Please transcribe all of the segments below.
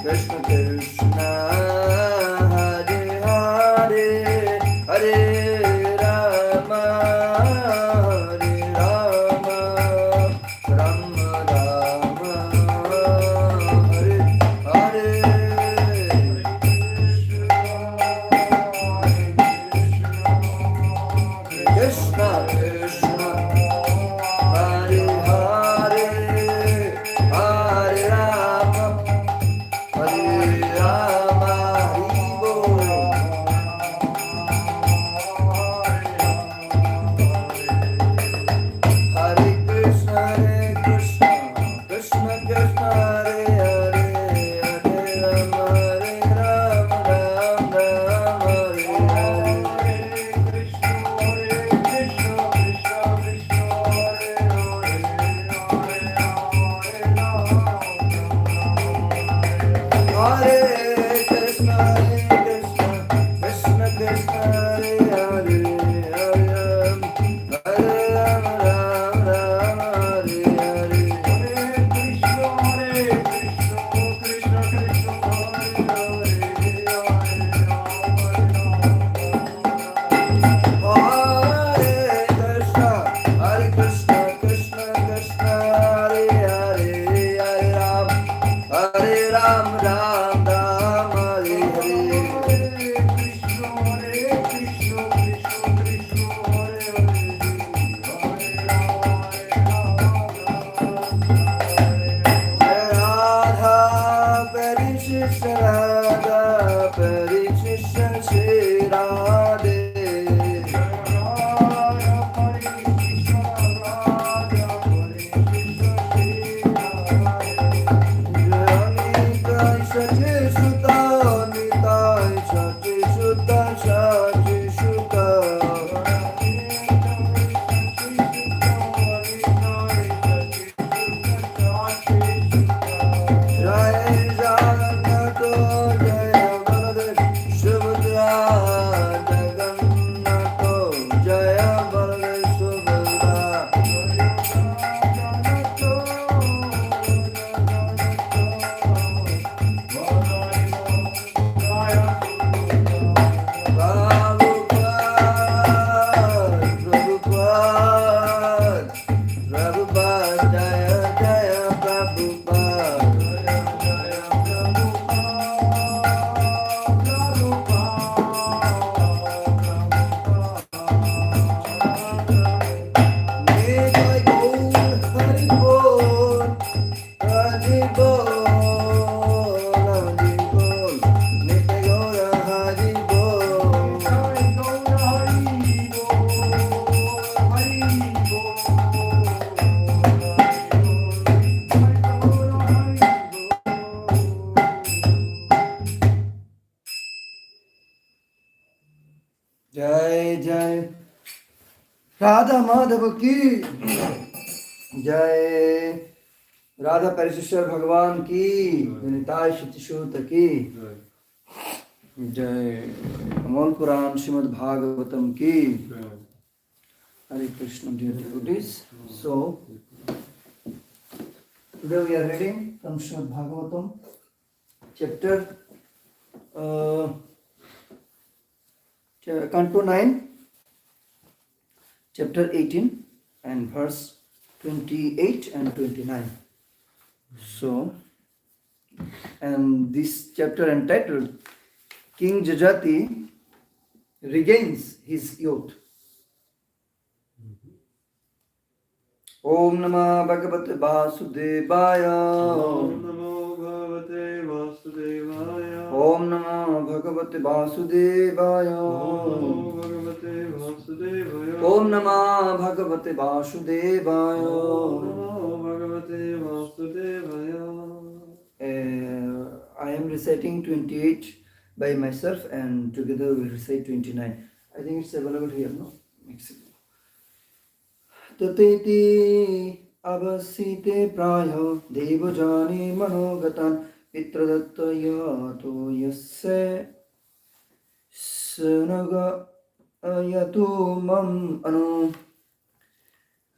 Krishna Krishna Hare Hare Hare Rama Hare Rama Rama Rama Hare Hare Krishna Krishna Hare Hare Hare Rama Hare Rama Hari Bol Hare Krishna Krishna Krishna Hare Hare Hare Rama Rama Hare Krishna Krishna Krishna Hare Hare Hare Rama Rama Hare Hare Hare Krishna Krishna Krishna Hare Hare Hare Ram Ram Ram Hare Hare Radha Parishisha Radha Parishisha Shri Radhe Nitai Shati Sutta Nitai Shati Sutta Shati Sutta Jai Jagannath Jai Baladev Subhadra Jagannath Jai Baladev Subhadra Prabhupada Prabhupada Jaya Jaya Prabhupada Nitai Gaur Hari Bol Hari Bol Hari Bol Nitai Gaur Hari Bol जय जय राधा माधव की जय राधा परिशेश्वर भगवान की निताय श्रुतिसूत की जय अमोल पुराण श्रीमद् भागवतम की Hare Krishna dear devotees. So today we are reading from Srimad Bhagavatam chapter Canto 9 chapter 18 and verse 28 and 29. So, and this chapter entitled King Jajati regains his youth. Om Namah Bhagavate Vasudevaya. Om Namo Bhagavate Vasudevaya. Om Namah Bhagavate Vasudevaya. Om Namo Bhagavate Vasudevaya. Om Namah Bhagavate Vasudevaya. Om Namo Bhagavate Vasudevaya. I am reciting 28 by myself and together we recite 29. I think it's available here, no? Tateti avasite praya devajani manogatan pitradatta yato yasse sanaga ayatu mam anu.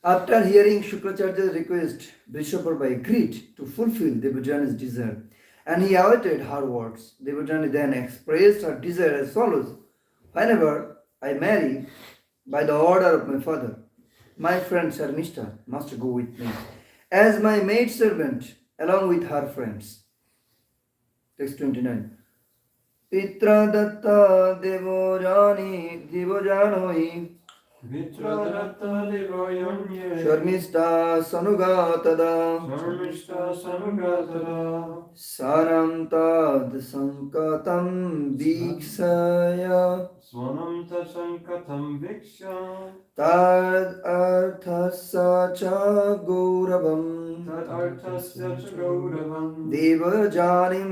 After hearing Shukracharya's request, Vishwaparva agreed to fulfill Devajani's desire and he awaited her words. Devajani then expressed her desire as follows: whenever I marry, by the order of my father, my friend Sharmishta must go with me as my maidservant along with her friends. Text 29. Pitra datta devojanoi Vitradatta devayanye. Sharmishta sanugatada Sarmishta sanugatada. Saram tad sankatam diksaya Swanam tasankatam viksha. tad arthasa cha gauravam Tad arthasya cha gauravam. devajanim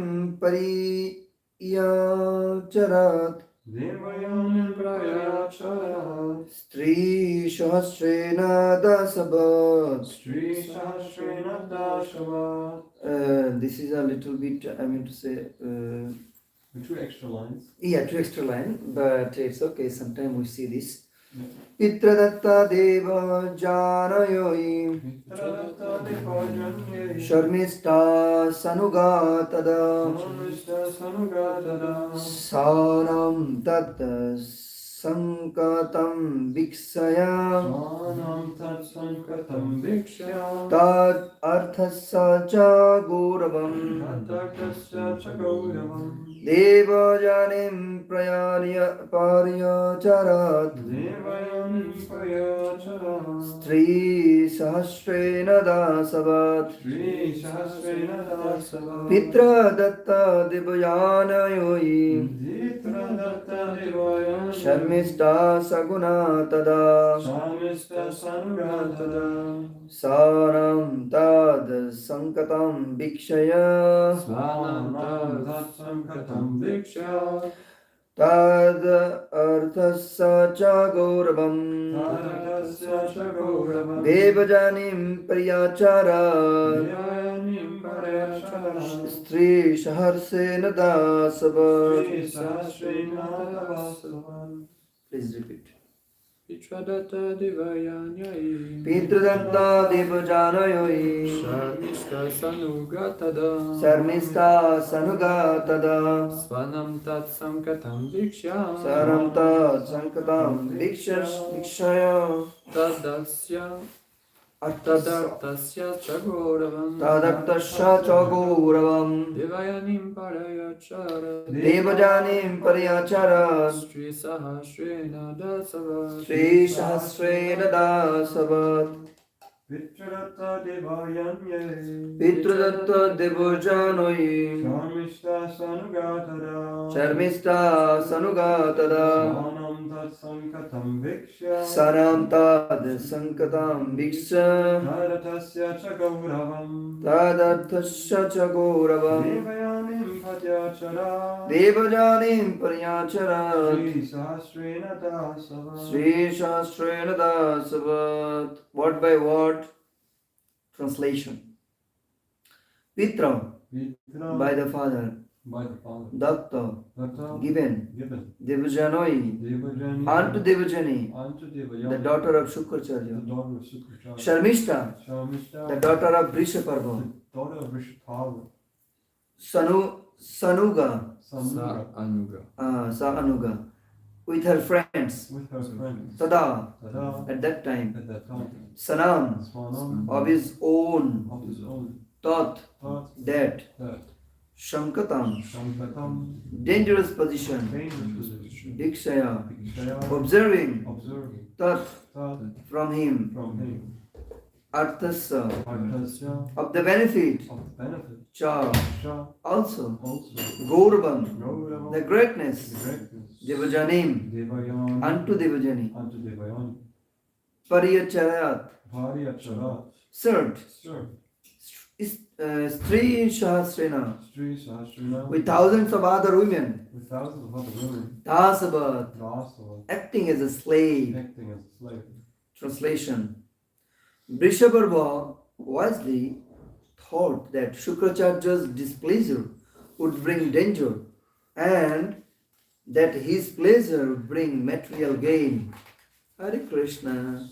pariyacharat Devayanim prayacharat. Stri sahasrena dasabat. Sri sahasrena dashavat. This is a little bit, I mean to say, 2 extra lines. yeah, 2 extra line, but it's okay, sometime we see this. Yeah. Pitradatta deva janayoi Vitradatta devayanye. Sharmishta sanugatada Sarmishta sanugatada. Sanam tat sankatam viksaya Swanam tat sankatam viksha. tad arthasa cha gauravam Tatartasya cha gauravam. devajanim pariyacharat Devayanim prayacharat. Stri sahasrena dasavat Sri sahasrena dasavat. Pitra datta devayanayoi Vitradatta devayanye. Sharmishta saguna tada Sarmishta sanugatada. Saram tad sankatam bhikshaya Swanam tat sankatam viksha. tad arthasa cha gauravam Tatartasya cha gauravam. devajanim pariyacharat Devayanim prayacharat. Stri saharsena dasavat. Sri sahasrena dasavat. Please repeat. Vitradatta devayanye. Pitradatta devajanayoi Sharmishta sanugatada. Sarmishta sanugatada Svanam tat sankatam viksha. Saram tad sankatam bhikshaya Tadasya tadartasya cha gauravam. Tadartasya cha gauravam Devayanim parayacharat. Devajanim pariyacharat Sri sahasrena dasavat. Sri sahasrena dasavat Vitradatta devayanye. Pitradatta devajanoi Sharmishta sanugatada. Sharmishta sanugatada Svanam tat sankatam viksha. Saram tad sankatam bhiksha Tadatasya cha gauravam. Tadarthasya cha gauravam Devayanim prayacharat. Devajanim pariyacharat Sri sahasrena dasavat. Sri Shastrena Dasavat. Word by word translation. Pitra, Vitra by the father. by the father. Datta, Datta given. given. Devajanoi, Devajani unto Devajani, unto Devayani, the daughter of the Shukracharya. daughter of Sukracharya. Sharmishta, Sharmishta, the daughter of Vrishaparva. the daughter of Vrishabhava. Sanuga, Anuga. Sa-anuga, with her friends. With her friends. Tada, Tada at that time. at that time. Sanam, Swanam of his own. of his own Tat, thought that. that Shankatam, Shankatam dangerous position. dangerous position. Dikshaya, Dikshaya observing. observing Tat, thought from him. from him. Arthasya, Arthasya of the benefit. of the benefit. Cha, Sha also. also. Gauravam, Gauravam the greatness. the greatness. Devajanim, Devayani unto Devajani. unto Devayani. Pariyachayat, Bharyacharat served. served. Stri Sahasrena, Sri Sahasrana with thousands of other women. with thousands of other women. Dasabat, Dasava acting as a slave. acting as a slave. Translation. Vrishabharva wisely thought that Shukracharya's displeasure would bring danger and that his pleasure would bring material gain. Hare Krishna.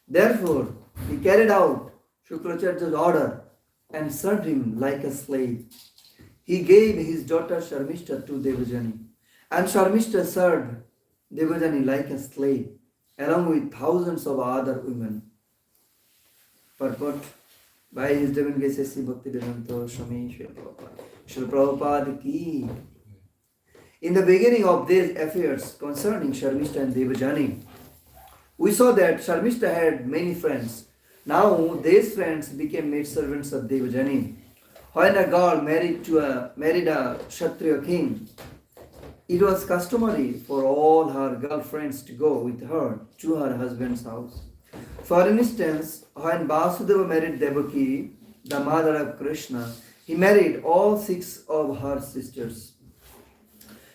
Therefore, he carried out Shukracharya's order and served him like a slave. he gave his daughter Sharmishta to Devajani. And Sharmishta served Devajani like a slave, along with thousands of other women. Purport by His Divine Grace S.C. Bhaktivedanta Swami Srila Prabhupada ki. In the beginning of these affairs concerning Sharmishta and Devajani, we saw that Sharmishta had many friends. Now these friends became maidservants of Devajani. When a girl married a Kshatriya king, it was customary for all her girlfriends to go with her to her husband's house. For instance, when Vasudeva married Devaki, the mother of Krishna, he married all 6 of her sisters.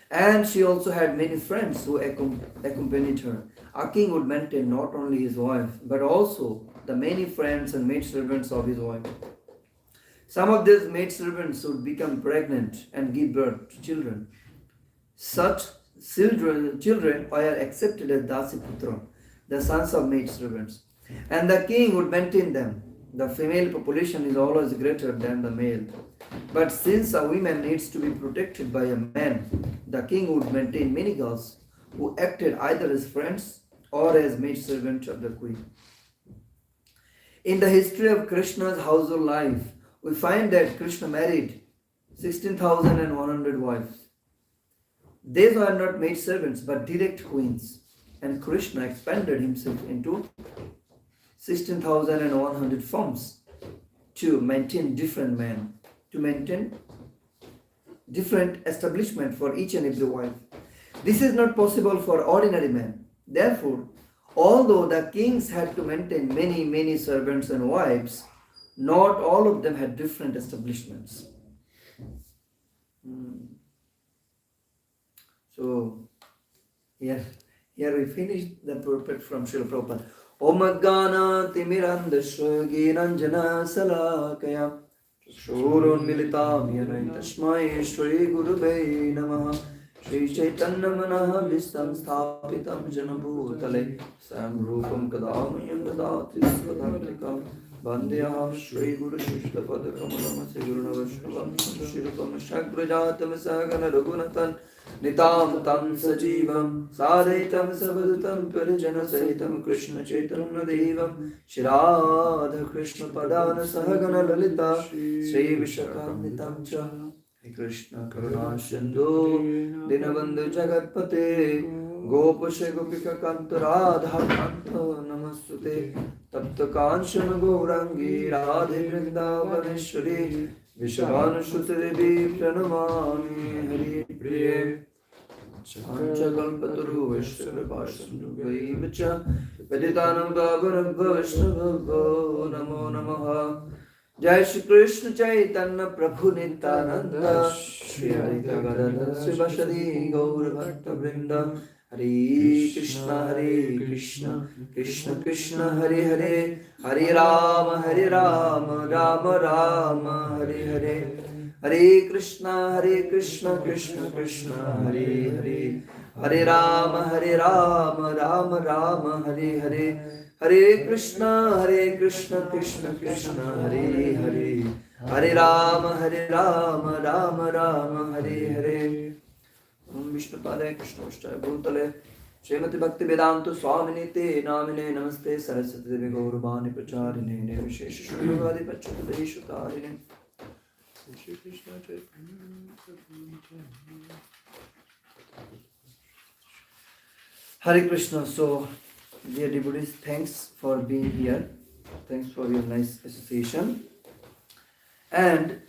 And she also had many friends who accompanied her. A king would maintain not only his wife, but also the many friends and maidservants of his wife. Some of these maidservants would become pregnant and give birth to children. Such children were accepted as Dasiputra, the sons of maidservants, and the king would maintain them. The female population is always greater than the male. But since a woman needs to be protected by a man, the king would maintain many girls who acted either as friends or as maidservants of the queen. In the history of Krishna's household life, we find that Krishna married 16,100 wives. These were not maidservants but direct queens, and Krishna expanded himself into 16,100 forms to maintain different men, to maintain different establishment for each and every wife. This is not possible for ordinary men. Therefore, although the kings had to maintain many servants and wives, not all of them had different establishments. So, here we finished the purport from Srila Prabhupada. Om Gana Timirandasya Giranjana Salakaya Shurun Militam Yanai Tashmai Shri Gurube Namaha Shri Chaitanya Manaha Vistam Sthapitam Janabhutale Sam Rupam Kadamayam Dadati Swadhartikam Bandhyaham Shri Guru Shishta Padakamalam Siguruna Vaishnavam Shirupam Shakrajatam Sagana Raghunathan Nitam Tam Sajivam Sadaitam Sabadatam Parijana Sahitam Krishna Chaitanya Devam Shirada Krishna Padana Sahagana Lalita Sri Vishakamitam Cha Hare Krishna Karuna Sindhu Dinabandhu Jagatpate Gopashe Gopika Kanta Radha Kanta Namastute Tapta Kanchana Gaurangi Radhe Vrindavaneshwari Vishavana Devi Pranamami Hari Priye Chanchakalpataru Vishwara Bhashandu Vaivacha Veditanam Bhavanam Vaishnava Namo Namaha Jai Shri Krishna Chaitanya Prabhu Nityananda Shri Advaita Gadadhara Srivasadi Gaura Bhakta Vrinda Hare Krishna Krishna Krishna Hare Hare Hare Rama Rama Rama Hare Hare Hare Krishna Krishna Krishna Hare Hare Hare Rama Rama Rama Hare Hare Hare Krishna Krishna Krishna Hare Hare Hare Rama Rama Rama Hare Hare Om Vishnu Padaya Krishna Vashtaya Bhutale Srimati Bhakti Vedanta Swamini Te Namine Namaste Saraswati Devi Gauravani Pracharine Nirvishesha Shurvadi Pachakadeshu Tarine Shri Krishna Hare Krishna. So, dear devotees, thanks for being here. Thanks for your nice association. And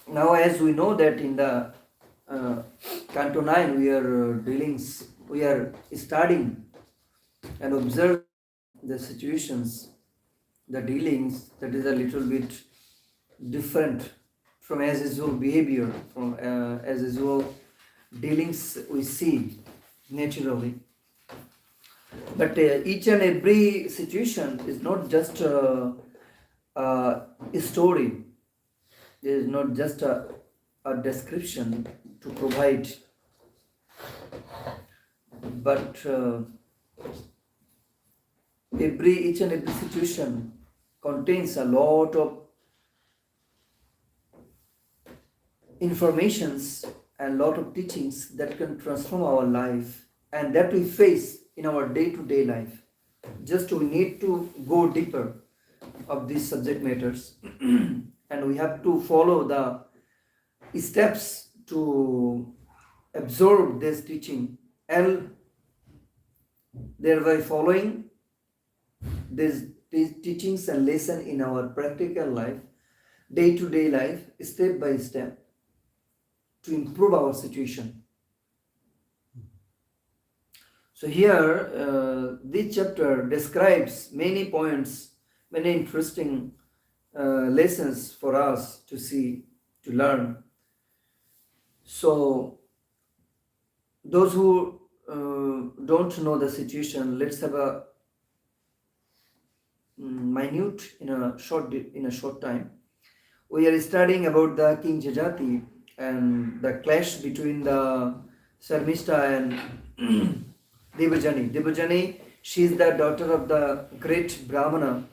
now, as we know that in the Canto 9 we are studying and observing the situations, the dealings that is a little bit different from as usual behavior, from as usual dealings we see naturally. But each and every situation is not just a story. There is not just a description to provide, but each and every situation contains a lot of informations and lot of teachings that can transform our life and that we face in our day-to-day life. Just we need to go deeper of these subject matters and we have to follow the steps to absorb this teaching and thereby following these teachings and lesson in our practical life, day-to-day life, step by step to improve our situation. So here this chapter describes many points, many interesting lessons for us to see, to learn. So those who don't know the situation, let's have a minute in a short time. We are studying about the King Jajati and the clash between the Sarmishta and Devajani. Devajani, she is the daughter of the great Brahmana,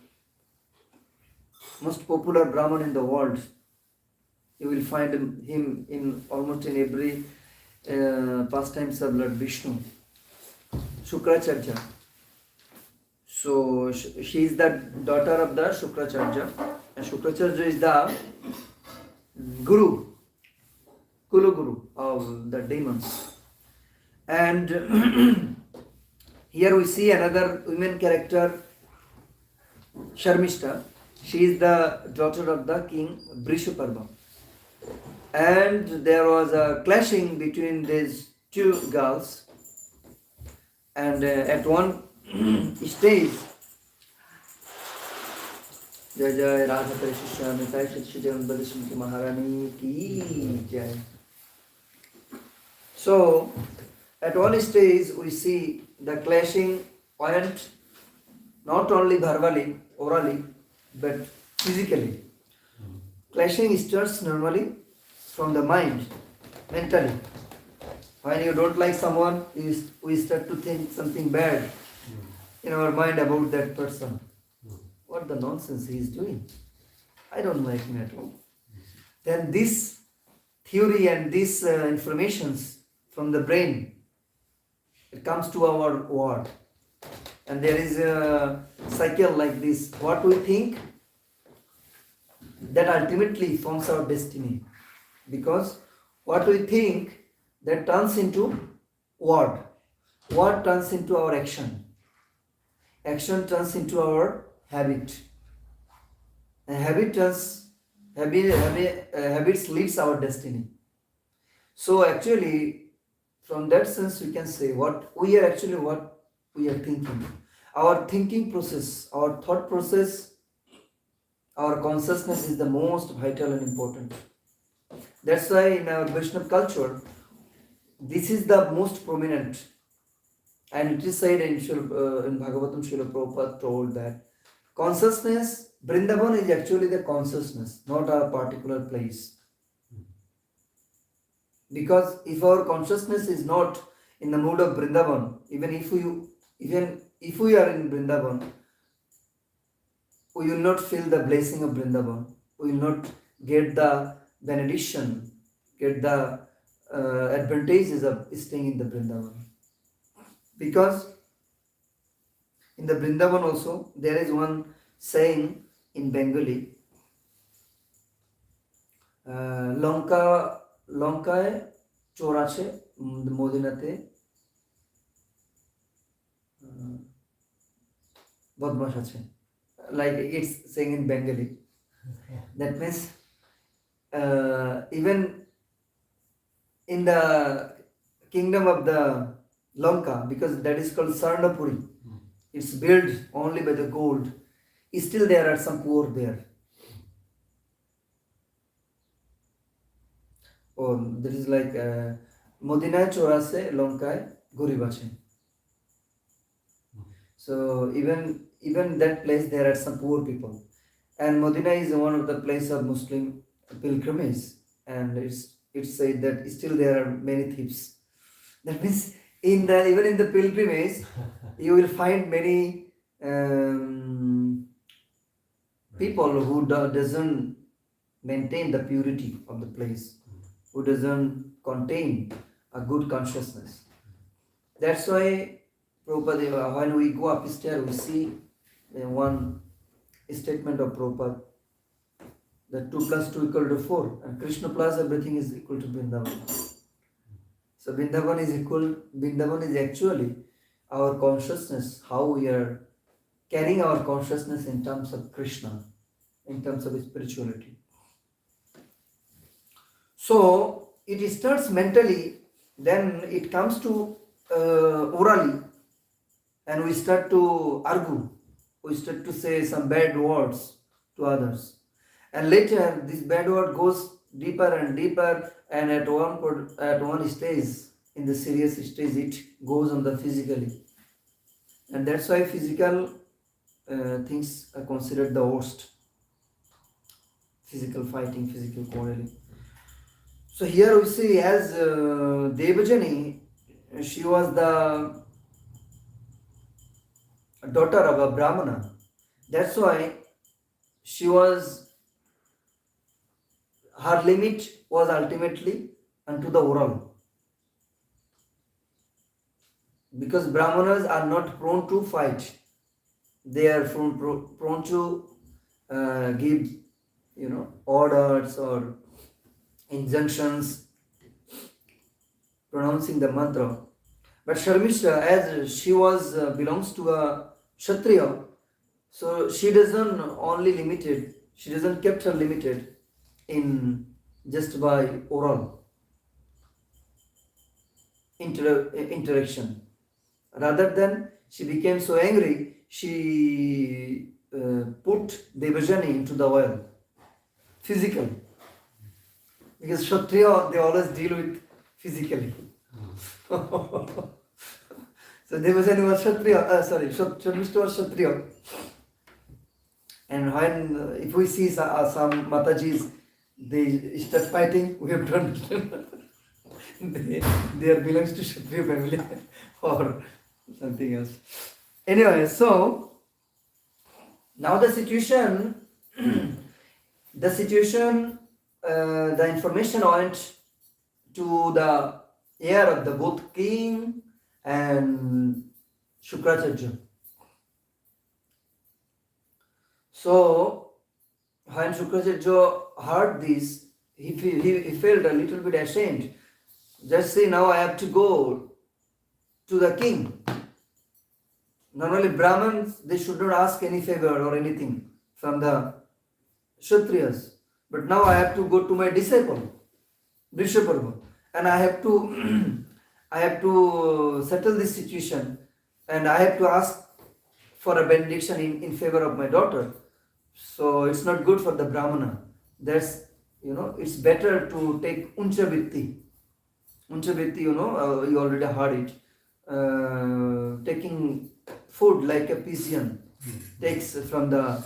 most popular Brahman in the world. You will find him in almost in every pastimes of Lord Vishnu, Shukracharya. So she is the daughter of the Shukracharya, and Shukracharya is the Guru, Kulu Guru of the demons. And here we see another women character, Sharmishta. She is the daughter of the king Brishaparva. And there was a clashing between these two girls. And at one stage, Jai Jai Radha Krishna Nitai Shri Jagannath Maharani Ki Jai. So, at one stage we see the clashing went not only verbally, orally, but physically. Clashing starts normally from the mind, mentally. When you don't like someone, we start to think something bad in our mind about that person. What the nonsense he is doing? I don't like him at all. Then this theory and these informations from the brain, it comes to our word. And there is a cycle like this. What we think, that ultimately forms our destiny. Because what we think, that turns into word. Word turns into our action. Action turns into our habit. And habits leads our destiny. So actually, from that sense, we can say what we are thinking. Our thinking process, our thought process, our consciousness is the most vital and important. That's why in our Vaishnava culture, this is the most prominent. And it is said in Bhagavatam, Srila Prabhupada told that consciousness, Vrindavan is actually the consciousness, not a particular place. Because if our consciousness is not in the mood of Vrindavan, even if we are in Vrindavan, we will not feel the blessing of Vrindavan. We will not get the benediction, get the advantages of staying in the Vrindavan. Because in the Vrindavan also, there is one saying in Bengali, লঙ্কায় চোর আছে মদিনাতে বদমাশ আছে, like it's saying in Bengali. That means even in the kingdom of the Lanka, because that is called Sarnapuri, it's built only by the gold, still there are some poor there. Or that is like Modinaয় চোর আছে লঙ্কায় গরিব আছে. So even that place there are some poor people, and Modina is one of the place of Muslim pilgrimage, and it's said that still there are many thieves. That means even in the pilgrimage you will find many people who doesn't maintain the purity of the place. who doesn't contain a good consciousness. That's why Prabhupada, when we go upstairs, we see one statement of Prabhupada that 2 plus 2 equal to 4, and Krishna plus everything is equal to Vrindavan. So Vrindavan is equal, Vrindavan is actually our consciousness, how we are carrying our consciousness in terms of Krishna, in terms of spirituality. So it starts mentally, then it comes to orally, and we start to argue, we start to say some bad words to others. And later this bad word goes deeper and deeper, and at one stage, in the serious stage, it goes on the physically. And that's why physical things are considered the worst. Physical fighting, physical quarreling. So here we see as Devajani, she was the daughter of a Brahmana. That's why her limit was ultimately unto the oral. Because Brahmanas are not prone to fight. They are prone to give, orders or injunctions, pronouncing the mantra. But Sharmishta, as she was belongs to a Kshatriya, so she doesn't kept her limited in just by oral interaction. Rather than she became so angry, she put Devajani into the oil, physical. Because Kshatriya, they always deal with physically. So Devajani was Kshatriya, Sharmishta was Kshatriya. And when, if we see some Matajis, they start fighting, we have done they are belongs to Kshatriya family or something else. Anyway, so now the situation, the information went to the ear of the both king and Shukracharya. So when Shukracharya heard this, he felt a little bit ashamed. Just say, now I have to go to the king. Normally Brahmins, they should not ask any favor or anything from the Kshatriyas. But now I have to go to my disciple, Vrishabharma, and I have to settle this situation, and I have to ask for a benediction in favor of my daughter. So it's not good for the Brahmana. That's, it's better to take Uncha Vitti. Uncha Vitti, you already heard it. Taking food like a pigeon takes from the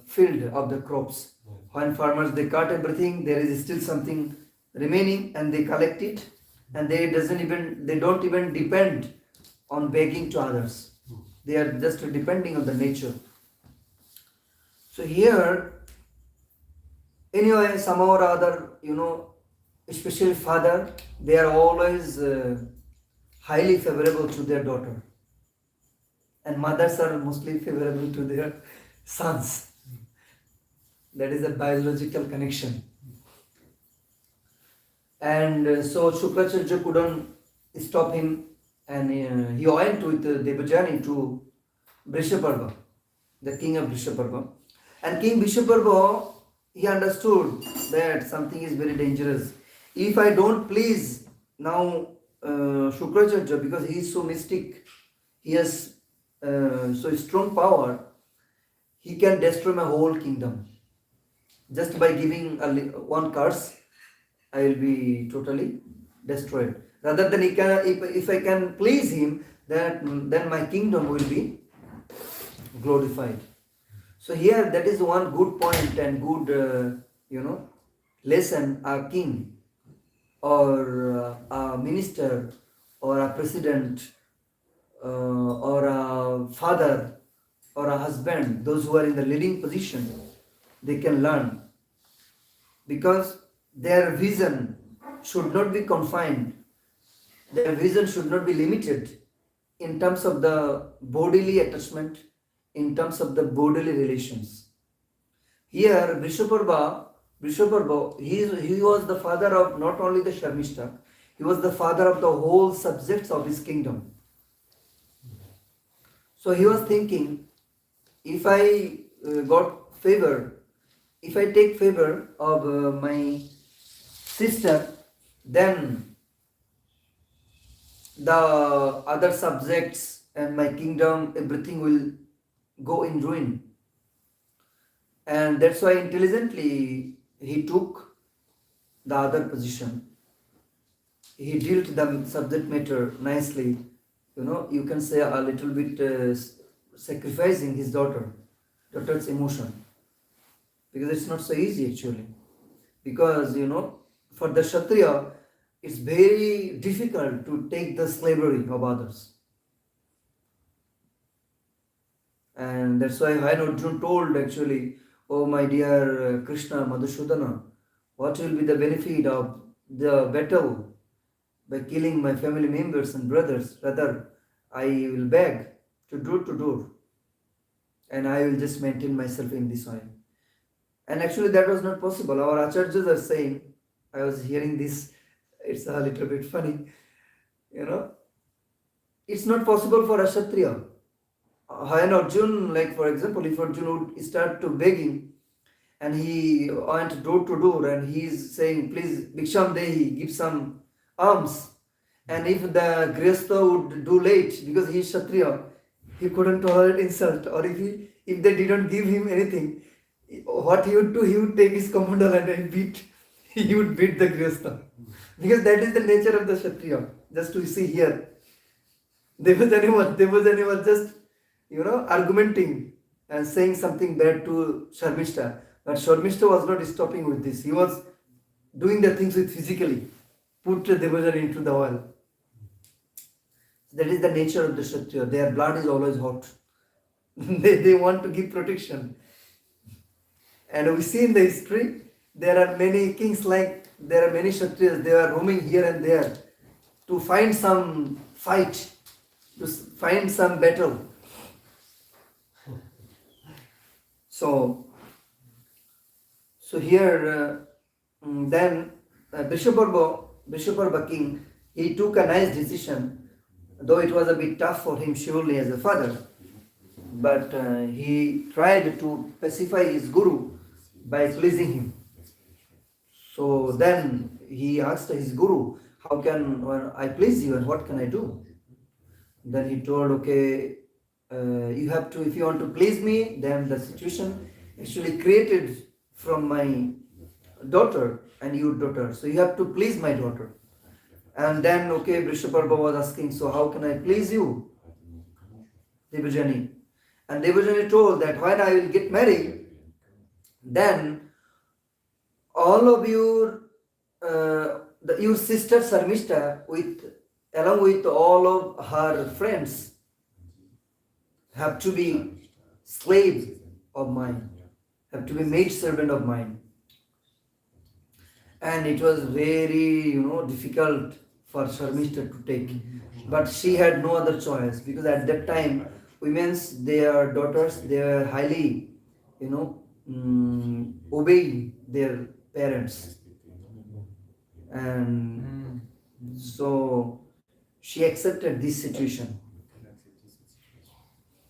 field of the crops. When farmers, they cut everything, there is still something remaining, and they collect it, and they don't even depend on begging to others. They are just depending on the nature. So here, anyway, somehow or other, especially father, they are always highly favorable to their daughter. And mothers are mostly favorable to their sons. That is a biological connection. And so Shukracharya couldn't stop him, and he went with Devajani to Vrishabharma, the king of Vrishabharma. And King Vrishabharma, he understood that something is very dangerous. If I don't please now Shukracharya, because he is so mystic, he has so strong power, he can destroy my whole kingdom. Just by giving one curse, I will be totally destroyed. Rather than if I can please him, then my kingdom will be glorified. So here, that is one good point and good, lesson a king or a minister or a president or a father or a husband, those who are in the leading position, they can learn. Because their vision should not be confined, their vision should not be limited in terms of the bodily attachment, in terms of the bodily relations. Here, Vishwaparva, he was the father of not only the Sharmishta, he was the father of the whole subjects of his kingdom. So he was thinking, if I got favor, if I take favor of my sister, then the other subjects and my kingdom, everything will go in ruin. And that's why intelligently he took the other position. He dealt the subject matter nicely. You can say a little bit sacrificing his daughter's emotion. Because it's not so easy actually. Because, for the Kshatriya, it's very difficult to take the slavery of others. And that's why Arjuna told actually, oh my dear Krishna, Madhusudana, what will be the benefit of the battle by killing my family members and brothers? Rather, I will beg to door, and I will just maintain myself in this way. And actually that was not possible. Our acharyas are saying, I was hearing this, it's a little bit funny, it's not possible for a Kshatriya. When Arjun, like for example, if Arjun would start to begging and he went door to door and he is saying, please, Bhiksham Dehi, give some alms. And if the Grihastha would do late because he is Kshatriya, he couldn't tolerate insult. Or if they didn't give him anything, what he would do, he would take his kamandal and he would beat the Grihastha. Because that is the nature of the Kshatriya. Just to see here, Devajani was just argumenting and saying something bad to Sharmishta. But Sharmishta was not stopping with this. He was doing the things with physically. Put Devajani into the oil. That is the nature of the Kshatriya. Their blood is always hot. they want to give protection. And we see in the history, there are many kings there are many Kshatriyas, they are roaming here and there to find some fight, to find some battle. So here, then Vishwaparva king, he took a nice decision, though it was a bit tough for him surely as a father, but he tried to pacify his guru by pleasing him. So then he asked his guru, how can I please you and what can I do? Then he told, okay, you have to, if you want to please me, then the situation actually created from my daughter and your daughter. So you have to please my daughter. And then, okay, Vishwaparva was asking, so how can I please you, Devajani? And Devajani told that when I will get married, then all of your sister Sarmishta, along with all of her friends, have to be slaves of mine, have to be maid servant of mine. And it was very, difficult for Sharmishta to take. But she had no other choice, because at that time, their daughters, they were highly, obeying their parents. And so she accepted this situation.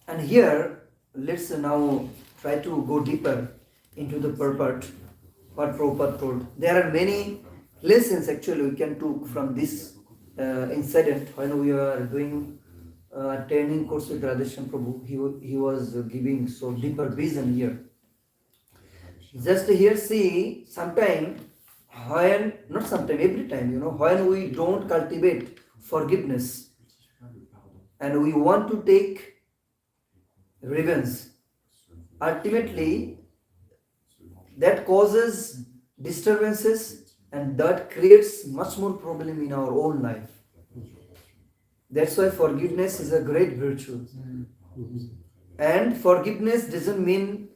And here, let's now try to go deeper into the purport, what Prabhupada told. There are many lessons actually we can take from this incident. When we were doing a training course with Radheshyam Prabhu, he was giving so deeper vision here. Just here see, every time, when we don't cultivate forgiveness and we want to take revenge, ultimately that causes disturbances and that creates much more problem in our own life. That's why forgiveness is a great virtue. And forgiveness doesn't mean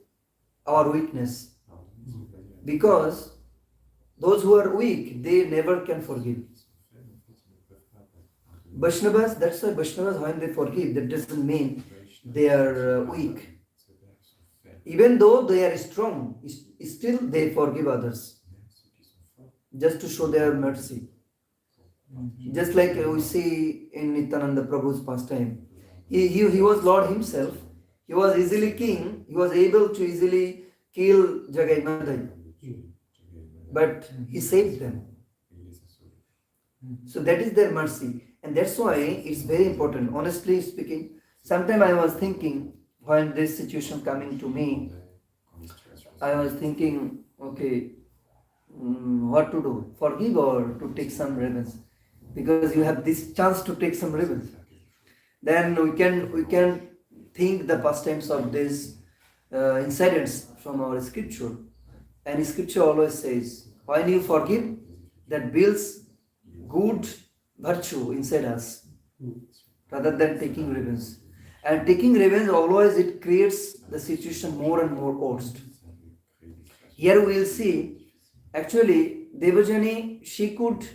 our weakness. Because Those who are weak, they never can forgive. Vaishnavas, that's why Vaishnavas, when they forgive, that doesn't mean they are weak. Even though they are strong, still they forgive others, just to show their mercy. Just like we see in Nityananda Prabhu's pastime. He was Lord himself. He was easily king. He was able to easily kill Jagai Madai. But he saved them. So that is their mercy. And that's why it's very important. Honestly speaking, sometimes I was thinking, when this situation coming to me, I was thinking, okay, what to do? Forgive or to take some revenge? Because you have this chance to take some revenge. Then we can think the pastimes of these incidents from our scripture. And scripture always says, when you forgive, that builds good virtue inside us, rather than taking revenge. And taking revenge always it creates the situation more and more worst. Here we will see, actually, Devajani, she could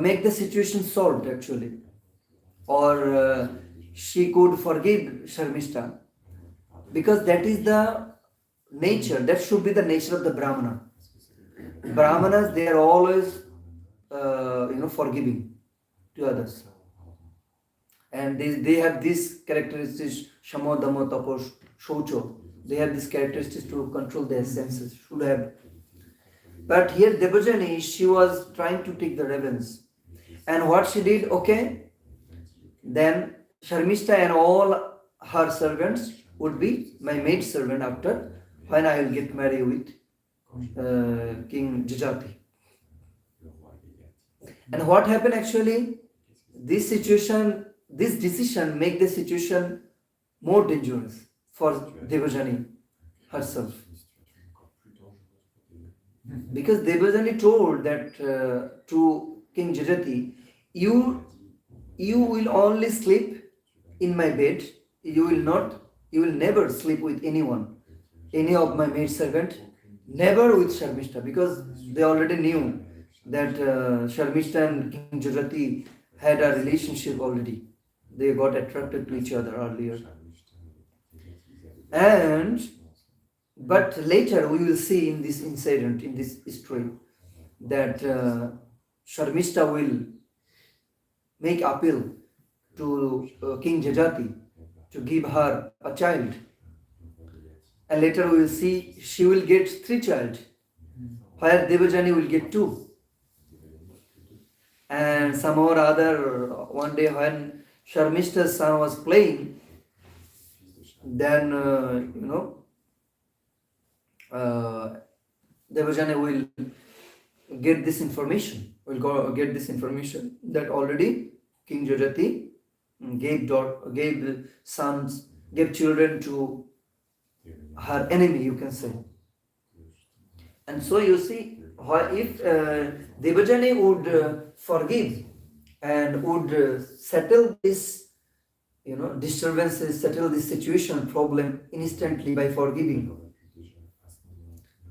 make the situation solved actually, or she could forgive Sharmishta, because that is the nature, that should be the nature of the Brahmana. Brahmanas, they are always forgiving to others, and they have these characteristics, Shamo, Damo, Tapo, Shoucho. They have these characteristics to control their senses, should have. But here Devajani, she was trying to take the revenge. And what she did, okay, then Sharmishta and all her servants would be my maid servant after, when I will get married with King Jajati. And what happened actually, this decision make the situation more dangerous for Devajani herself. Because Devajani told that to King Jajati, you will only sleep in my bed, you will never sleep with anyone, any of my maid servant, never with Sharmishta, because they already knew that Sharmishta and King Jajati had a relationship already. They got attracted to each other earlier. But later we will see in this incident, in this history, that Sharmishta will make appeal to King Jajati to give her a child. And later we will see she will get 3 children, while Devajani will get 2. And somehow or other, one day when Sharmishta's son was playing, then Devajani will get this information. Get this information that already King Jajati gave children to her enemy, you can say. And so you see, if Devajani would forgive and would settle this, disturbances, settle this situation, problem instantly by forgiving,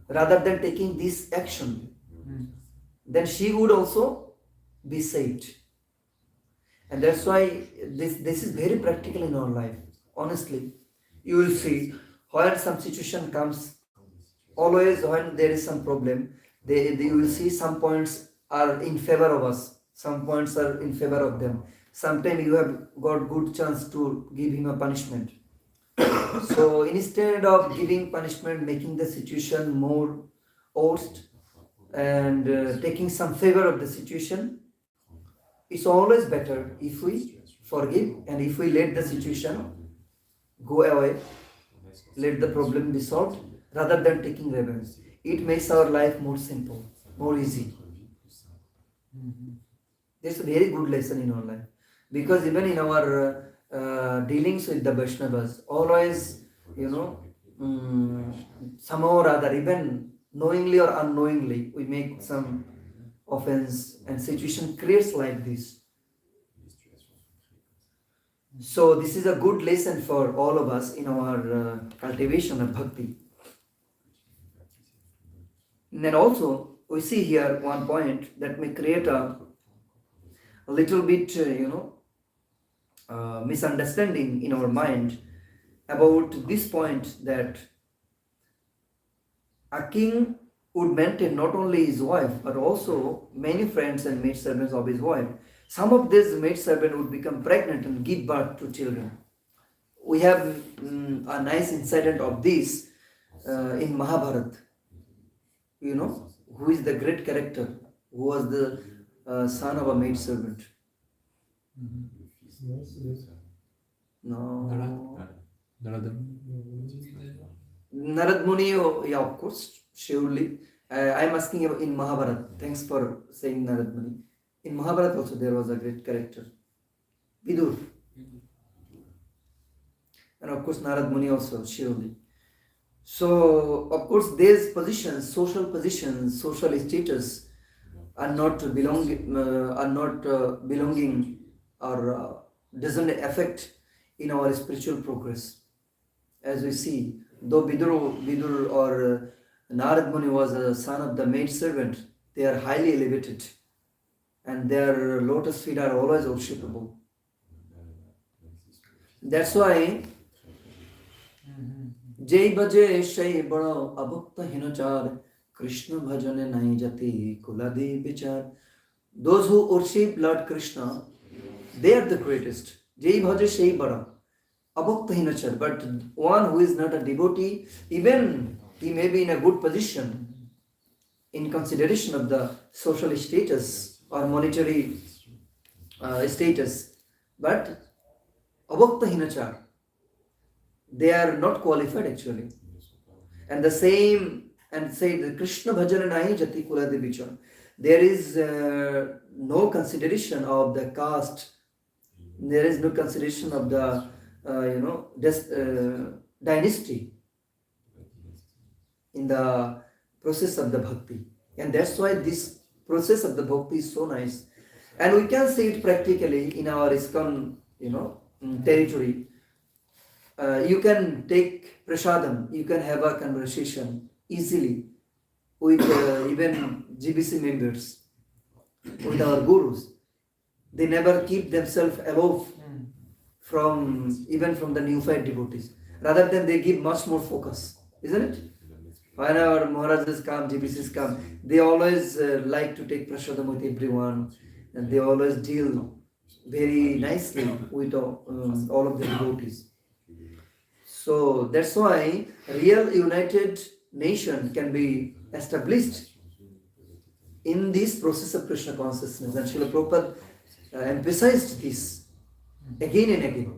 rather than taking this action, then she would also be saved. And that's why this is very practical in our life. Honestly, you will see when some situation comes, always when there is some problem, you will see some points are in favor of us, some points are in favor of them. Sometimes you have got good chance to give him a punishment. So instead of giving punishment, making the situation more worst and taking some favor of the situation, it's always better if we forgive and if we let the situation go away, let the problem be solved, rather than taking revenge. It makes our life more simple, more easy. It's a very good lesson in our life. Because even in our dealings with the Vaishnavas, always, somehow or other, even knowingly or unknowingly, we make some offense and situation creates like this. So this is a good lesson for all of us in our cultivation of bhakti. And then also, we see here one point that may create a little bit, misunderstanding in our mind about this point, that a king would maintain not only his wife but also many friends and maidservants of his wife. Some of these maidservants would become pregnant and give birth to children. We have a nice incident of this in Mahabharata. You know, who is the great character, who was the son of a maidservant? No. Narad Muni, oh, yeah, of course, surely. I'm asking you in Mahabharata. Thanks for saying Narad Muni. In Mahabharata also there was a great character, Vidur. And of course Narad Muni also, surely. So, of course, these positions, social status are not belonging or doesn't affect in our spiritual progress. As we see, though Vidur or Narad Muni was a son of the maid servant, they are highly elevated and their lotus feet are always worshipable. That's why Jai baje shai bada abhakta hinachar Krishna bhajane nai jati kuladi vichar. Those who worship Lord Krishna, they are the greatest. Jai bhaje shai bada abhakta hinachar. But one who is not a devotee, even he may be in a good position in consideration of the social status or monetary status, but abhakta hinachar, they are not qualified actually. And the same, and say the Krishna bhajana nahi jati kula devichar. There is no consideration of the caste. There is no consideration of the dynasty in the process of the bhakti. And that's why this process of the bhakti is so nice. And we can see it practically in our ISKCON, territory. You can take prasadam, you can have a conversation easily with even GBC members, with our gurus. They never keep themselves above from the neophyte devotees. Rather than they give much more focus, isn't it? Whenever Maharajas come, GBCs come, they always like to take prasadam with everyone, and they always deal very nicely with all of the devotees. So that's why real united nation can be established in this process of Krishna consciousness. And Srila Prabhupada emphasized this again and again.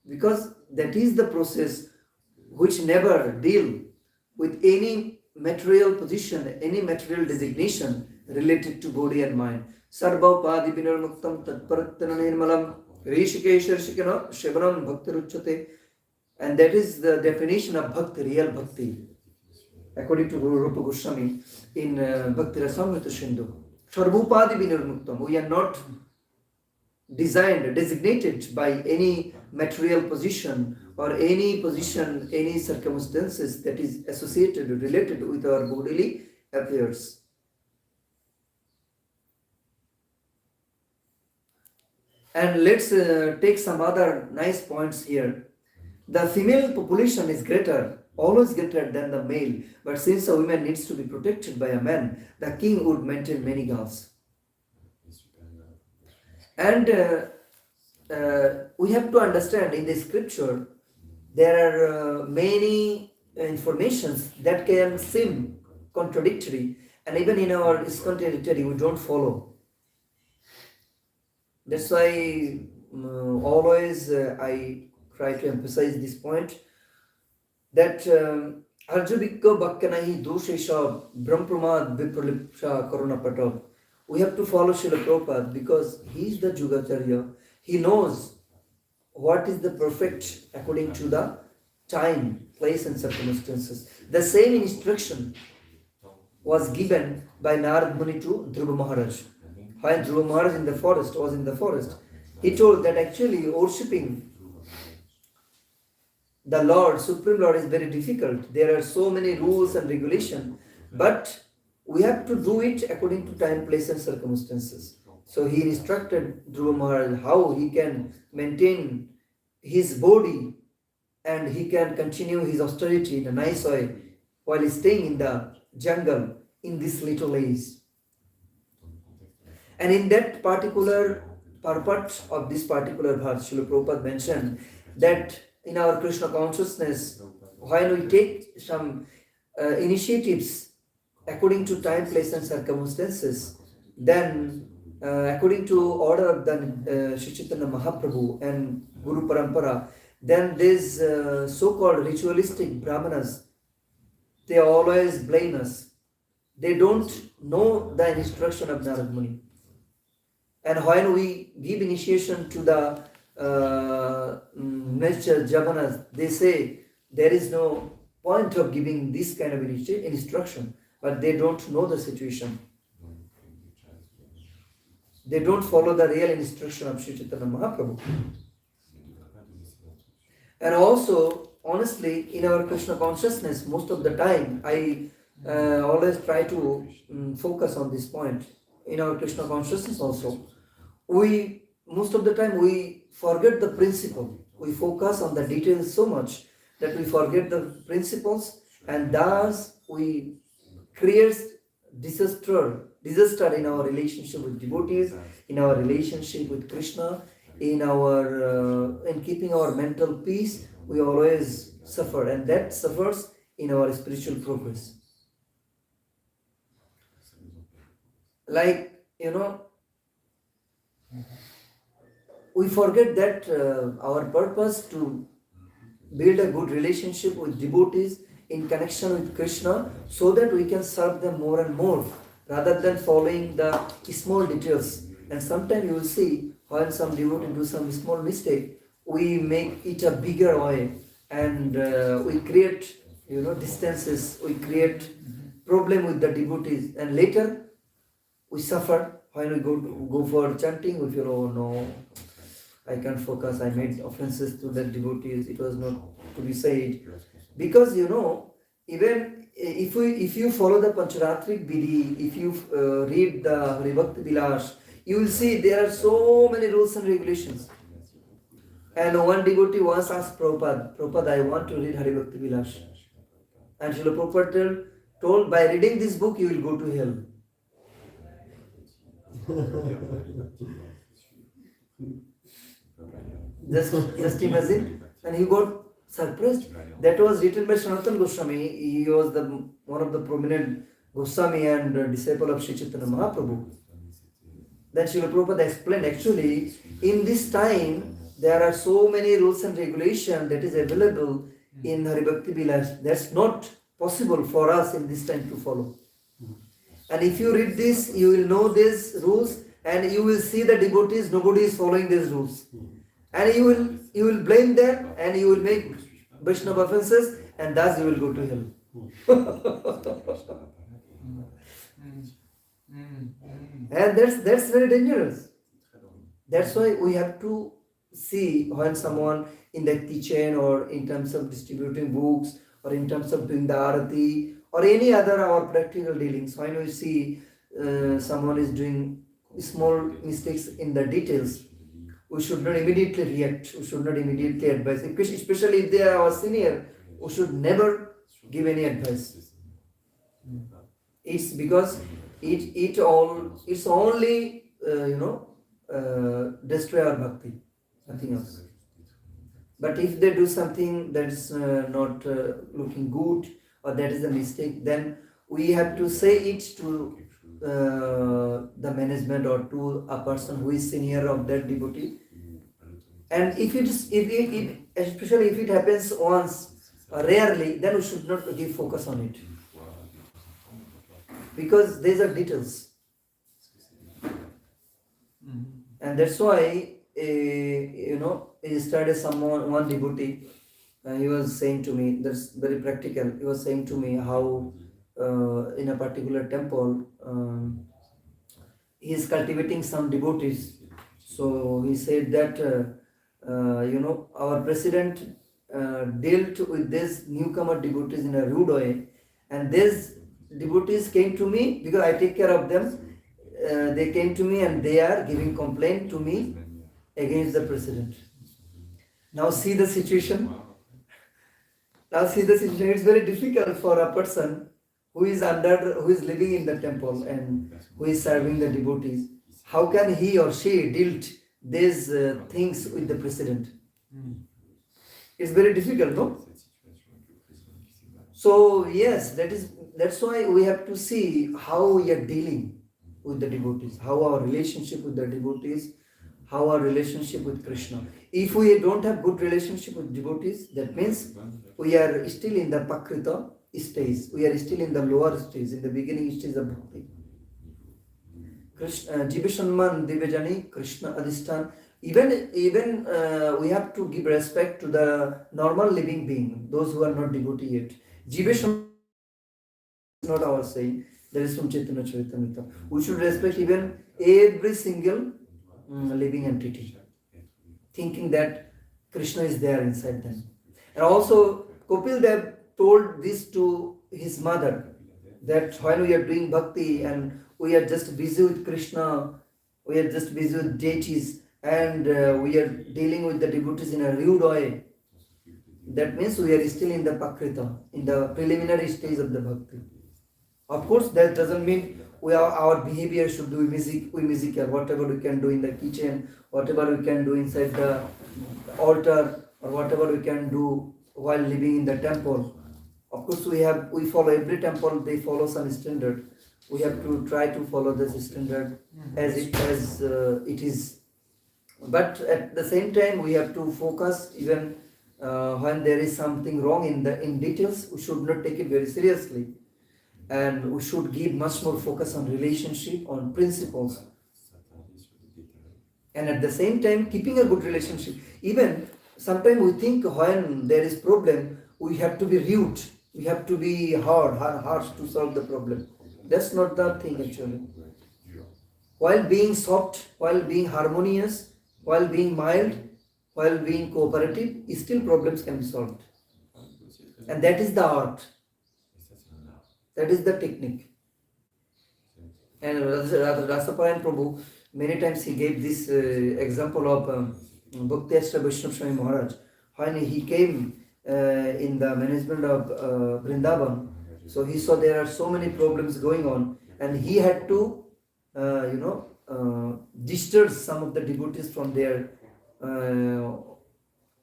Because that is the process which never deal with any material position, any material designation related to body and mind. Sarva upadi vinirmuktam tatparatana nirmalam Rishikeshar Shikana Shivanam Bhakti Ruchate. And that is the definition of bhakti, real bhakti, according to Guru Rupa Goswami in Bhakti Rasamrita Sindhu. Sarvupadi vinirmuktam. We are not designated by any material position or any position, any circumstances that is associated, related with our bodily affairs. And let's take some other nice points here. The female population is greater, always greater than the male. But since a woman needs to be protected by a man, the king would maintain many girls. And we have to understand in the scripture, there are many informations that can seem contradictory. And even in our ISKCON territory, we don't follow. That's why always I try to emphasize this point, that Arjubikka Bhakkanahi Doshesha Brahmapramad Vipralipsha Karunapatav. We have to follow Srila Prabhupada because he is the Jugacharya. He knows what is the perfect according to the time, place and circumstances. The same instruction was given by Narad Muni to Dhruva Maharaj. When Dhruva Maharaj was in the forest, he told that actually worshipping the Lord, Supreme Lord, is very difficult. There are so many rules and regulations, but we have to do it according to time, place, and circumstances. So he instructed Dhruva Maharaj how he can maintain his body and he can continue his austerity in a nice way while staying in the jungle in this little age. And in that particular purport of this particular verse, Srila Prabhupada mentioned that in our Krishna consciousness, when we take some initiatives according to time, place, and circumstances, then according to order of the Sri Chaitanya Mahaprabhu and Guru Parampara, then these so-called ritualistic Brahmanas, they always blame us. They don't know the instruction of Narad Muni. And when we give initiation to the nature Javanas, they say there is no point of giving this kind of instruction, but they don't know the situation. They don't follow the real instruction of Sri Chaitanya Mahaprabhu. And also, honestly, in our Krishna consciousness, most of the time, I always try to focus on this point. In our Krishna consciousness also, most of the time we forget the principle. We focus on the details so much that we forget the principles, and thus we create disaster in our relationship with devotees, in our relationship with Krishna, in keeping our mental peace. We always suffer, and that suffers in our spiritual progress. Like, we forget that our purpose to build a good relationship with devotees in connection with Krishna, so that we can serve them more and more, rather than following the small details. And sometimes you will see when some devotee do some small mistake, we make it a bigger way, and we create distances, we create problem with the devotees, and later we suffer. When we go for chanting, we feel, oh no, I can't focus, I made offenses to the devotees, it was not to be said. Because even if you follow the Pancharatrik Vidhi, if you read the Haribhakti Vilas, you will see there are so many rules and regulations. And one devotee once asked Prabhupada, I want to read Haribhakti Vilas. And Srila Prabhupada told, by reading this book you will go to hell. Just imagine. And he got surprised. That was written by Sanatana Goswami. He was one of the prominent Goswami and disciple of Sri Chaitanya Mahaprabhu. Then Srila Prabhupada explained, actually, in this time, there are so many rules and regulations that is available in Haribhakti Vilas. That's not possible for us in this time to follow. And if you read this, you will know these rules, and you will see the devotees, nobody is following these rules. And you will blame them, and you will make Vaishnava offenses, and thus you will go to hell. And that's very dangerous. That's why we have to see when someone in the kitchen, or in terms of distributing books, or in terms of doing the arati, or any other our practical dealings, when we see someone is doing small mistakes in the details, we should not immediately react, we should not immediately advise, especially if they are our senior. We should never give any advice. It's because it's only destroy our bhakti, nothing else. But if they do something that's not looking good, or that is a mistake, then we have to say it to the management, or to a person who is senior of that devotee. And especially if it happens once, rarely, then we should not give focus on it, because these are details. And that's why yesterday one devotee, he was saying to me, that's very practical, he was saying to me how in a particular temple he is cultivating some devotees. So he said that our president dealt with these newcomer devotees in a rude way, and these devotees came to me because I take care of them. They came to me and they are giving complaint to me against the president. Now see the situation. Now see the situation. It's very difficult for a person who is living in the temple and who is serving the devotees. How can he or she deal these things with the president? It's very difficult, no? So yes, that's why we have to see how we are dealing with the devotees, how our relationship with the devotees, how our relationship with Krishna. If we don't have good relationship with devotees, that means we are still in the Pakrita stage. We are still in the lower stage, in the beginning stage of bhakti. Krishna, Jiva Divajani, Krishna Adhistan. Even we have to give respect to the normal living being, those who are not devotee yet. Jiva is not our saying. There is from Chaitanya Charitamrita. We should respect even every single living entity, thinking that Krishna is there inside them. And also, Kopil Dev told this to his mother, that when we are doing bhakti and we are just busy with Krishna, we are just busy with deities, and we are dealing with the devotees in a rude way, that means we are still in the Pakrita, in the preliminary stage of the bhakti. Of course, that doesn't mean our behavior should be musical, whatever we can do in the kitchen, whatever we can do inside the altar, or whatever we can do while living in the temple. Of course, we follow every temple, they follow some standard. We have to try to follow this standard as it is. But at the same time, we have to focus even when there is something wrong in details. We should not take it very seriously. And we should give much more focus on relationship, on principles. And at the same time, keeping a good relationship. Even sometimes we think when there is problem, we have to be rude. We have to be harsh to solve the problem. That's not the thing actually. While being soft, while being harmonious, while being mild, while being cooperative, still problems can be solved. And that is the art. That is the technique. And Rasapayan Prabhu, many times he gave this example of Bhakti Ashra Vaishnava Swami Maharaj. When he came in the management of Vrindavan, so he saw there are so many problems going on, and he had to, discharge some of the devotees from their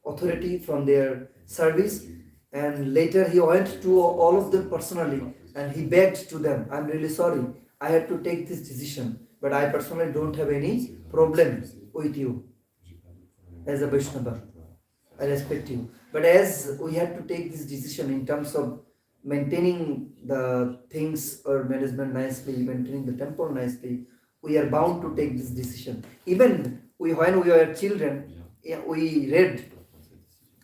authority, from their service, and later he went to all of them personally and he begged to them, I'm really sorry, I had to take this decision, but I personally don't have any problem with you as a Vaishnava. I respect you. But as we had to take this decision in terms of maintaining the things or management nicely, maintaining the temple nicely, we are bound to take this decision. Even when we were children, we read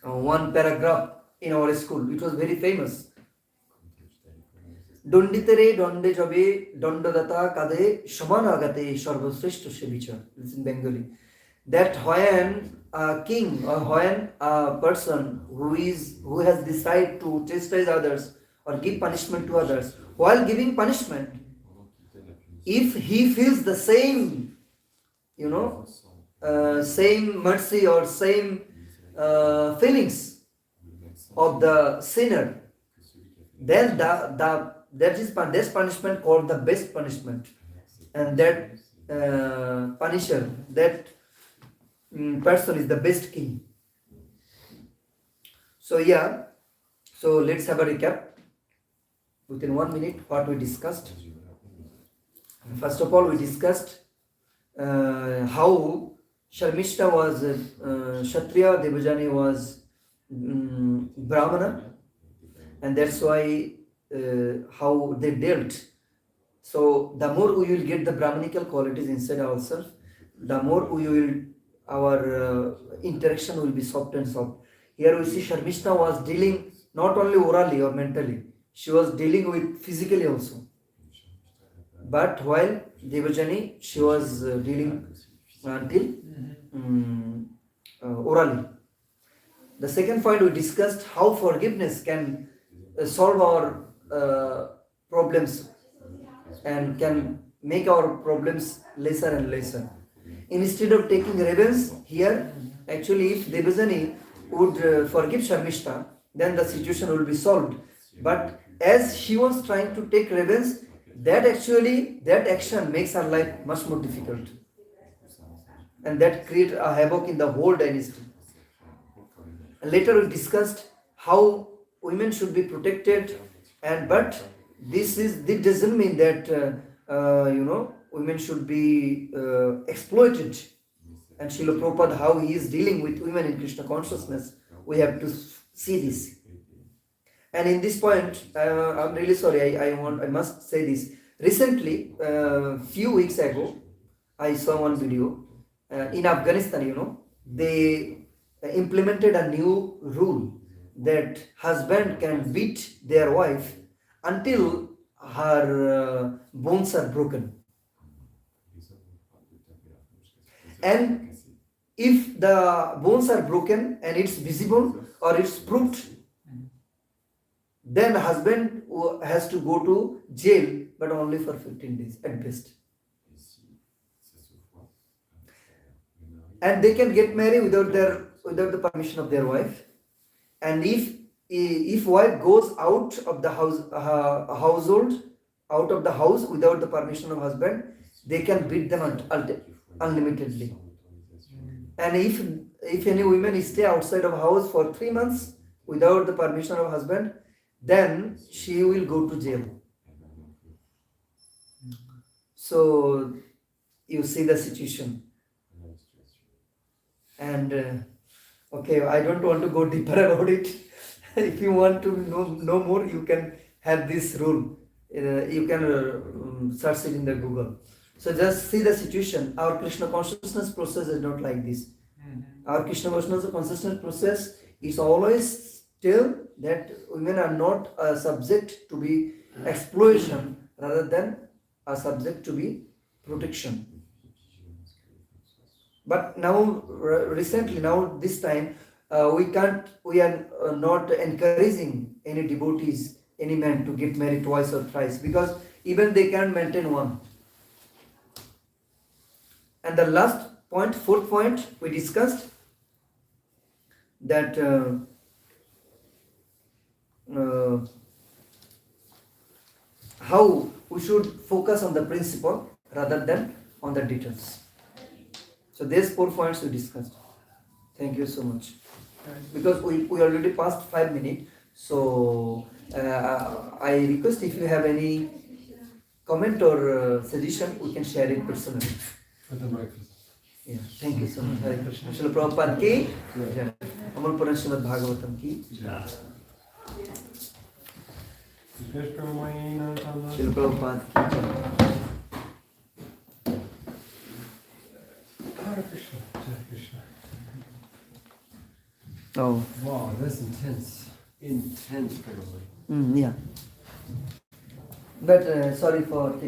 one paragraph in our school. It was very famous. Donditere donde jabe dondadata kade samanagate sarvasreshta sevicha. It's in Bengali. That when a king or when a person who has decided to chastise others or give punishment to others, while giving punishment, if he feels the same, same mercy or same feelings of the sinner, then that is this punishment called the best punishment, and that punisher, that person is the best king. So let's have a recap within 1 minute what we discussed. First of all, we discussed how Sharmishta was Kshatriya, Devajani was Brahmana, and that's why how they dealt. So the more we will get the Brahmanical qualities inside ourselves, the more our interaction will be soft and soft. Here we see Sharmishta was dealing not only orally or mentally, she was dealing with physically also. But while Devajani, she was dealing until orally. The second point, we discussed how forgiveness can solve our problems and can make our problems lesser and lesser. Instead of taking revenge here, actually, if Devasani would forgive Sharmishta, then the situation will be solved. But as she was trying to take revenge, that action makes her life much more difficult, and that creates a havoc in the whole dynasty. Later we discussed how women should be protected, but this doesn't mean that women should be exploited. And Srila Prabhupada, how he is dealing with women in Krishna consciousness, we have to see this. And in this point, I'm really sorry, I must say this. Recently, few weeks ago, I saw one video. In Afghanistan, they implemented a new rule that husband can beat their wife until her bones are broken. And if the bones are broken and it's visible or it's proved, then husband has to go to jail, but only for 15 days at best. And they can get married without the permission of their wife. And if wife goes out of the household, out of the house without the permission of husband, they can beat them unlimitedly. And if any women stay outside of house for 3 months without the permission of husband, then she will go to jail. So you see the situation. And okay, I don't want to go deeper about it. If you want to know more, you can have this rule. You can search it in the Google. So just see the situation. Our Krishna consciousness process is not like this. Our Krishna consciousness process is always still that women are not subject to be exploitation, rather than a subject to be protection. But now, recently, this time, we are not encouraging any devotees, any man to get married twice or thrice, because even they can maintain one. And the last point, fourth point, we discussed that how we should focus on the principle rather than on the details. So these 4 points we discussed. Thank you so much. Because we already passed 5 minutes, so I request if you have any comment or suggestion, we can share it personally. At the breakfast. Yeah, thank you so much. Hare Krishna. Srila Prabhupada ki jai. Amar Puran Srimad Bhagavatam ki jai. Srila Prabhupada ki jai. Hare Krishna. Hare Krishna. Oh. Wow, that's intense. Intense, probably. Yeah. But sorry for